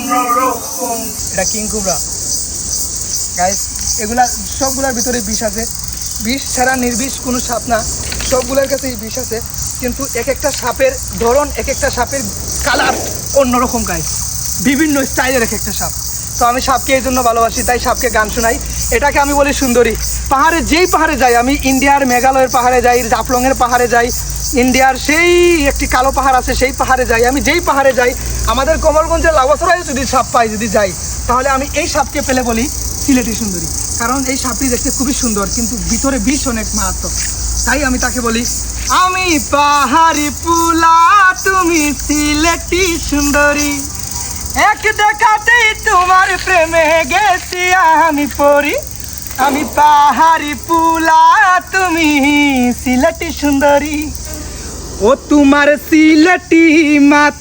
এটা king cobra guys. এগুলা সবগুলোর ভিতরে বিষ আছে, বিষ ছাড়া নির্বিষ কোনো সাপ না, সবগুলোর কাছেই বিষ আছে। কিন্তু এক একটা সাপের ধরন, এক একটা সাপের কালার অন্যরকম গাইস, বিভিন্ন স্টাইলের এক একটা সাপ। তো আমি সাপকে এই জন্য ভালোবাসি, তাই সাপকে গান শোনাই। এটাকে আমি বলি সুন্দরী। পাহাড়ে যেই পাহাড়ে যাই আমি, ইন্ডিয়ার মেঘালয়ের পাহাড়ে যাই, জাফলংয়ের পাহাড়ে যাই, ইন্ডিয়ার সেই একটি কালো পাহাড় আছে সেই পাহাড়ে যাই, আমি যেই পাহাড়ে যাই, আমাদের কমলগঞ্জের লাউয়াছড়ায় যদি সাপ পাই, যদি যাই, তাহলে আমি এই সাপকে পেলে বলি সিলেটি সুন্দরী। কারণ এই সাপটি দেখতে খুবই সুন্দর, কিন্তু ভিতরে বিষ অনেক মারাত্মক। তাই আমি তাকে বলি আমি পাহাড়ি পুলা, তুমি সিলেটি সুন্দরী, এক দেখাতেই তোমার প্রেমে গেছি আমি পড়ি। আমি পাহাড়ি পুলা, তুমি সিলেটি সুন্দরী। ও তোমার সিলেটি মাত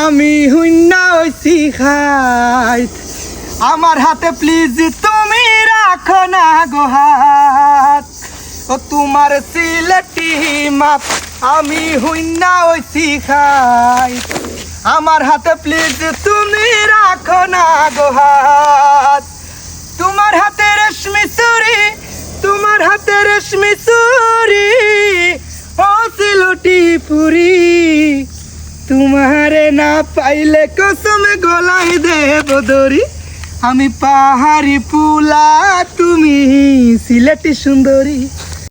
আমি হুইন্না হইছি খাইত, আমার হাতে প্লিজ তুমি রাখো না গো হাত। ও তোমার সিলেটি মাত আমি হুইন্না হইছি খাইত, আমার হাতে প্লিজ তুমি রাখো না গো হাত। তোমার হাতে রেশমি চুড়ি, তোমার হাতে রেশমি চুড়ি, ও সিলুটি পুরি, তোমারে না পাইলে কসম গলাই দেব দড়ি। আমি পাহাড়ি পুলা, তুমি সিলেটি সুন্দরী।